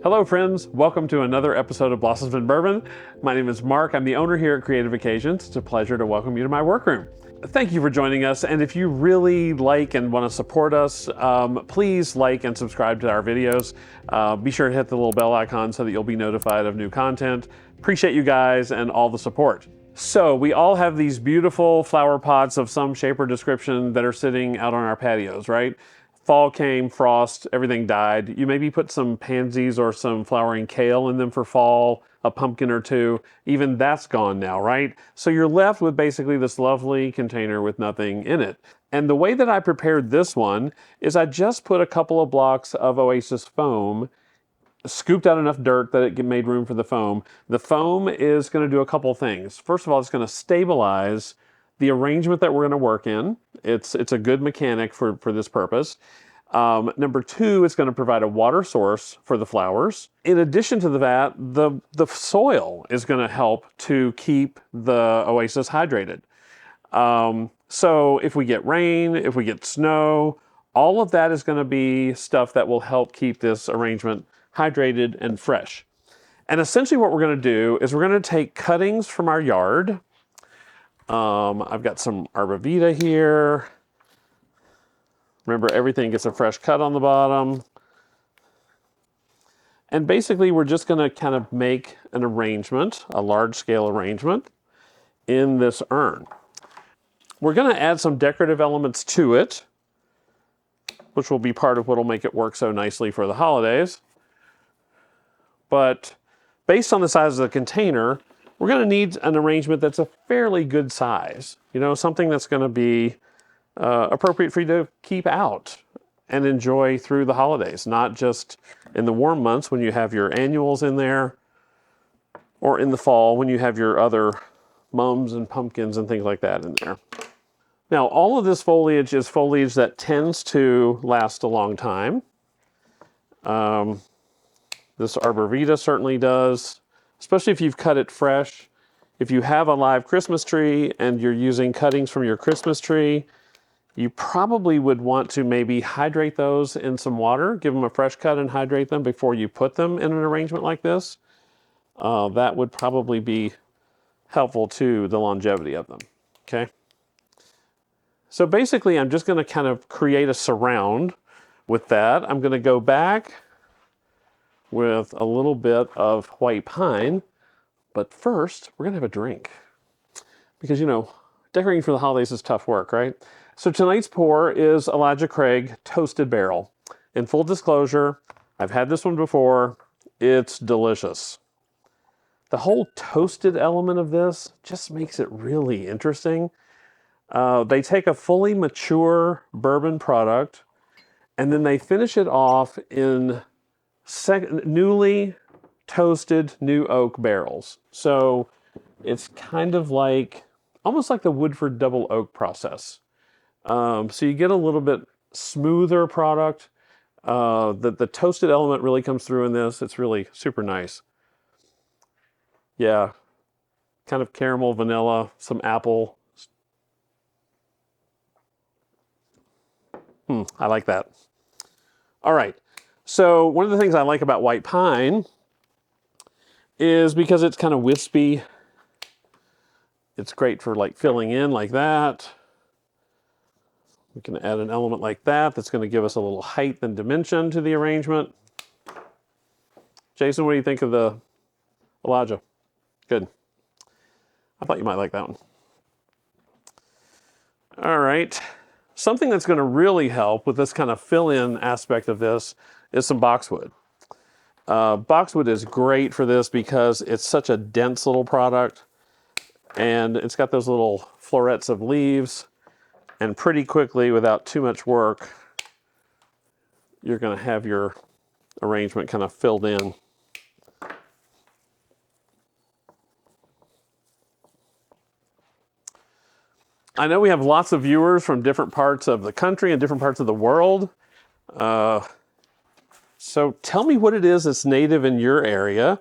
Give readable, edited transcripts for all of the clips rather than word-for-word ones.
Hello friends, welcome to another episode of Blossoms and Bourbon. My name is Mark, I'm the owner here at Creative Occasions. It's a pleasure to welcome you to my workroom. Thank you for joining us, and if you really like and want to support us, please like and subscribe to our videos. Be sure to hit the little bell icon so that you'll be notified of new content. Appreciate you guys and all the support. So we all have these beautiful flower pots of some shape or description that are sitting out on our patios, right? Fall came, frost, everything died. You maybe put some pansies or some flowering kale in them for fall, a pumpkin or two. Even that's gone now, right? So you're left with basically this lovely container with nothing in it. And the way that I prepared this one is I just put a couple of blocks of Oasis foam, scooped out enough dirt that it made room for the foam. The foam is going to do a couple things. First of all, it's going to stabilize the arrangement that we're going to work in. It's a good mechanic for this purpose. Number two, it's going to provide a water source for the flowers. In addition to that, the soil is going to help to keep the Oasis hydrated. So if we get rain, if we get snow, all of that is going to be stuff that will help keep this arrangement hydrated and fresh. And essentially what we're going to do is we're going to take cuttings from our yard. I've got some arborvitae here. Remember, everything gets a fresh cut on the bottom. And basically, we're just going to kind of make an arrangement, a large-scale arrangement, in this urn. We're going to add some decorative elements to it, which will be part of what will make it work so nicely for the holidays. But based on the size of the container, we're going to need an arrangement that's a fairly good size. You know, something that's going to be appropriate for you to keep out and enjoy through the holidays, not just in the warm months when you have your annuals in there, or in the fall when you have your other mums and pumpkins and things like that in there. Now, all of this foliage is foliage that tends to last a long time. This arborvitae certainly does, especially if you've cut it fresh. If you have a live Christmas tree and you're using cuttings from your Christmas tree, you probably would want to maybe hydrate those in some water, give them a fresh cut and hydrate them before you put them in an arrangement like this. That would probably be helpful to the longevity of them, okay? So basically, I'm just going to kind of create a surround with that. I'm going to go back with a little bit of white pine, but first, we're going to have a drink. Because, you know, decorating for the holidays is tough work, right? So tonight's pour is Elijah Craig Toasted Barrel. In full disclosure, I've had this one before. It's delicious. The whole toasted element of this just makes it really interesting. They take a fully mature bourbon product and then they finish it off in newly toasted new oak barrels. So it's kind of like, almost like the Woodford double oak process. So you get a little bit smoother product. The toasted element really comes through in this. It's really super nice. Yeah, kind of caramel, vanilla, some apple. I like that. All right. So one of the things I like about white pine is because it's kind of wispy. It's great for like filling in like that. We can add an element like that that's going to give us a little height and dimension to the arrangement. Jason, what do you think of the Elijah? Good. I thought you might like that one. All right. Something that's going to really help with this kind of fill-in aspect of this is some boxwood. Boxwood is great for this because it's such a dense little product and it's got those little florets of leaves. And pretty quickly, without too much work, you're going to have your arrangement kind of filled in. I know we have lots of viewers from different parts of the country and different parts of the world. So tell me what it is that's native in your area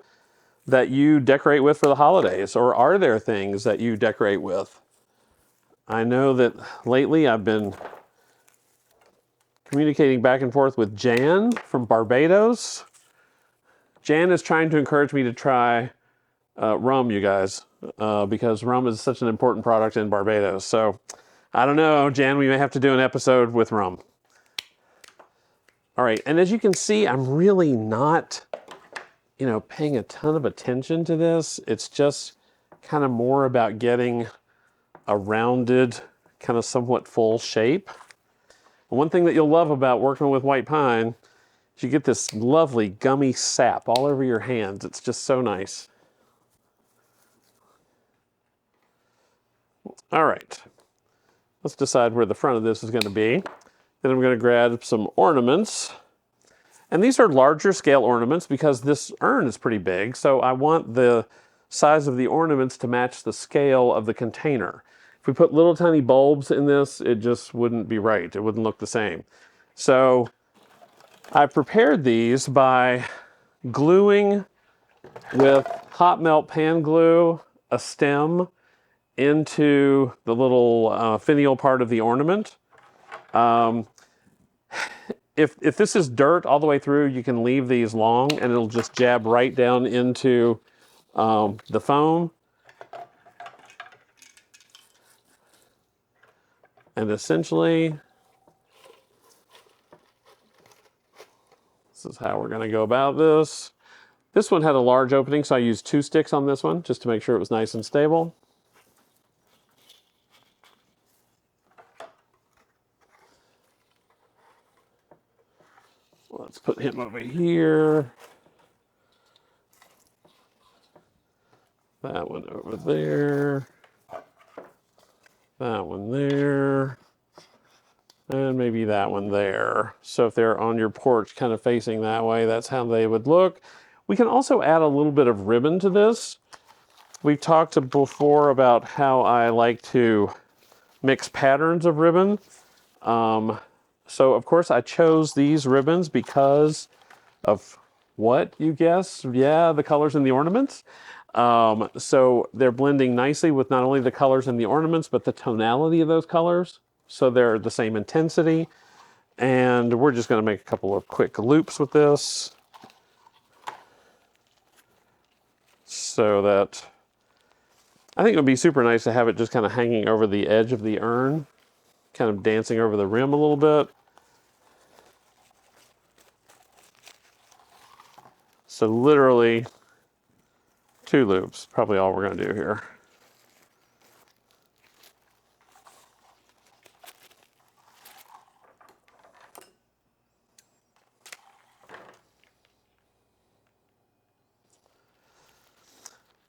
that you decorate with for the holidays, or are there things that you decorate with? I know that lately I've been communicating back and forth with Jan from Barbados. Jan is trying to encourage me to try rum, you guys, because rum is such an important product in Barbados. So I don't know, Jan, we may have to do an episode with rum. All right, and as you can see, I'm really not, paying a ton of attention to this. It's just kind of more about getting a rounded, kind of somewhat full shape. And one thing that you'll love about working with white pine is you get this lovely gummy sap all over your hands. It's just so nice. All right, let's decide where the front of this is going to be. Then I'm going to grab some ornaments. And these are larger scale ornaments because this urn is pretty big, so I want the size of the ornaments to match the scale of the container. If we put little tiny bulbs in this, it just wouldn't be right. It wouldn't look the same. So I prepared these by gluing with hot melt pan glue a stem into the little finial part of the ornament. If this is dirt all the way through, you can leave these long and it'll just jab right down into the foam. And essentially, this is how we're going to go about this. This one had a large opening, so I used 2 sticks on this one just to make sure it was nice and stable. Let's put him over here. That one over there. That one there. And maybe that one there. So if they're on your porch kind of facing that way, that's how they would look. We can also add a little bit of ribbon to this. We've talked before about how I like to mix patterns of ribbon. So of course I chose these ribbons because of what, you guess? Yeah, the colors in the ornaments. So they're blending nicely with not only the colors in the ornaments, but the tonality of those colors. So they're the same intensity. And we're just going to make a couple of quick loops with this. So that I think it would be super nice to have it just kind of hanging over the edge of the urn, kind of dancing over the rim a little bit. So literally 2 loops, probably all we're going to do here.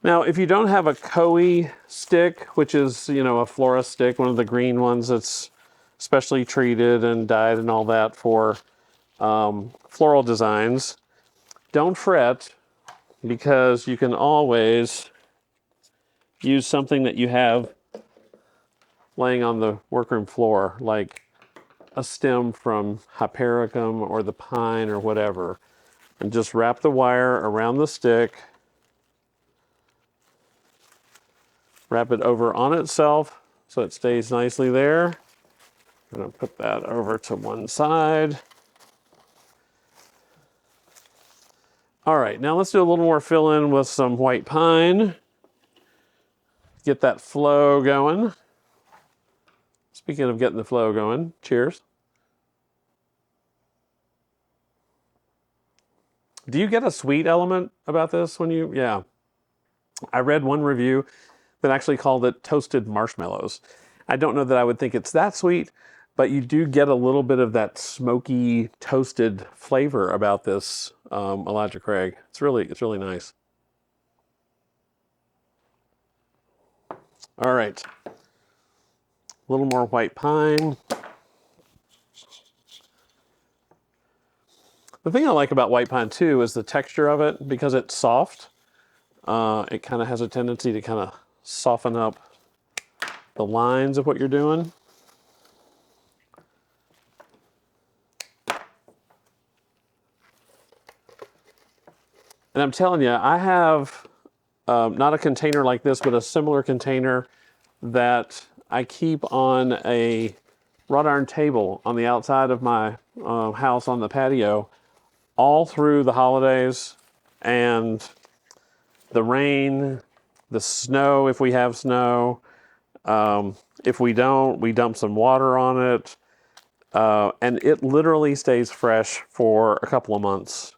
Now, if you don't have a Koei stick, which is, a florist stick, one of the green ones that's specially treated and dyed and all that for floral designs, don't fret, because you can always use something that you have laying on the workroom floor, like a stem from hypericum or the pine or whatever, and just wrap the wire around the stick, wrap it over on itself so it stays nicely there. I'm going to put that over to one side. All right, now let's do a little more fill in with some white pine. Get that flow going. Speaking of getting the flow going, cheers. Do you get a sweet element about this when you, yeah. I read one review that actually called it toasted marshmallows. I don't know that I would think it's that sweet, but you do get a little bit of that smoky, toasted flavor about this Elijah Craig. It's really nice. All right, a little more white pine. The thing I like about white pine too is the texture of it, because it's soft. It kind of has a tendency to kind of soften up the lines of what you're doing. And I'm telling you, I have not a container like this, but a similar container that I keep on a wrought iron table on the outside of my house on the patio all through the holidays and the rain, the snow if we have snow. If we don't, we dump some water on it. And it literally stays fresh for a couple of months.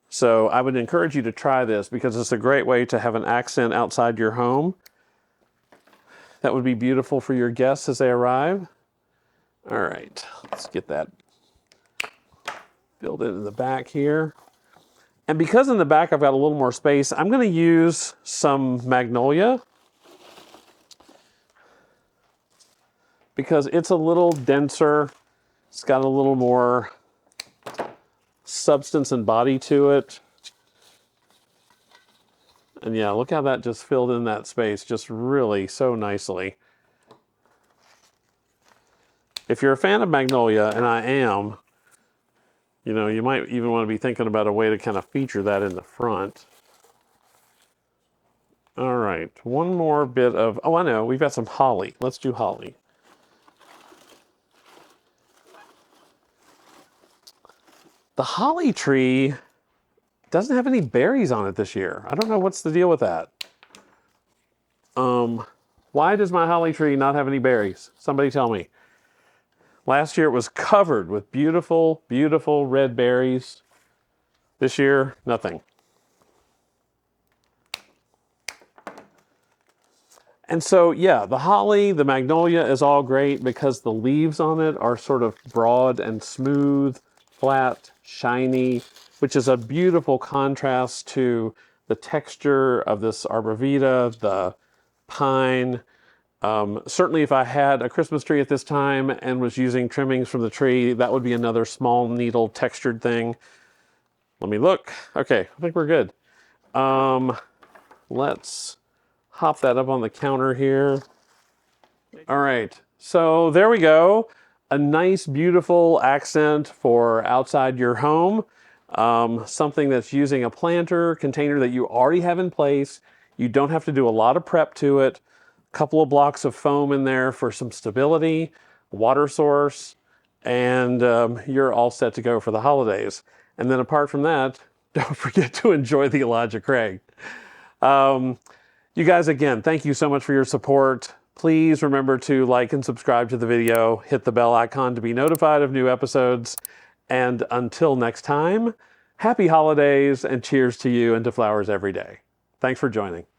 So I would encourage you to try this because it's a great way to have an accent outside your home. That would be beautiful for your guests as they arrive. All right, let's get that filled in the back here. And because in the back I've got a little more space, I'm going to use some magnolia because it's a little denser. It's got a little more substance and body to it. And yeah, look how that just filled in that space just really so nicely. If you're a fan of magnolia, and I am, you know, you might even want to be thinking about a way to kind of feature that in the front. All right, one more bit of, oh, I know, we've got some holly. Let's do holly. The holly tree doesn't have any berries on it this year. I don't know what's the deal with that. Why does my holly tree not have any berries? Somebody tell me. Last year it was covered with beautiful, beautiful red berries. This year, nothing. And so, yeah, the holly, the magnolia is all great because the leaves on it are sort of broad and smooth, flat, shiny, which is a beautiful contrast to the texture of this arborvitae, the pine. Certainly if I had a Christmas tree at this time and was using trimmings from the tree, that would be another small needle textured thing. Let me look. Okay, I think we're good. Let's hop that up on the counter here. All right, so there we go. A nice, beautiful accent for outside your home. Something that's using a planter container that you already have in place. You don't have to do a lot of prep to it. A couple of blocks of foam in there for some stability, water source, and you're all set to go for the holidays. And then apart from that, don't forget to enjoy the Elijah Craig. You guys, again, thank you so much for your support. Please remember to like and subscribe to the video, hit the bell icon to be notified of new episodes. And until next time, happy holidays and cheers to you and to flowers every day. Thanks for joining.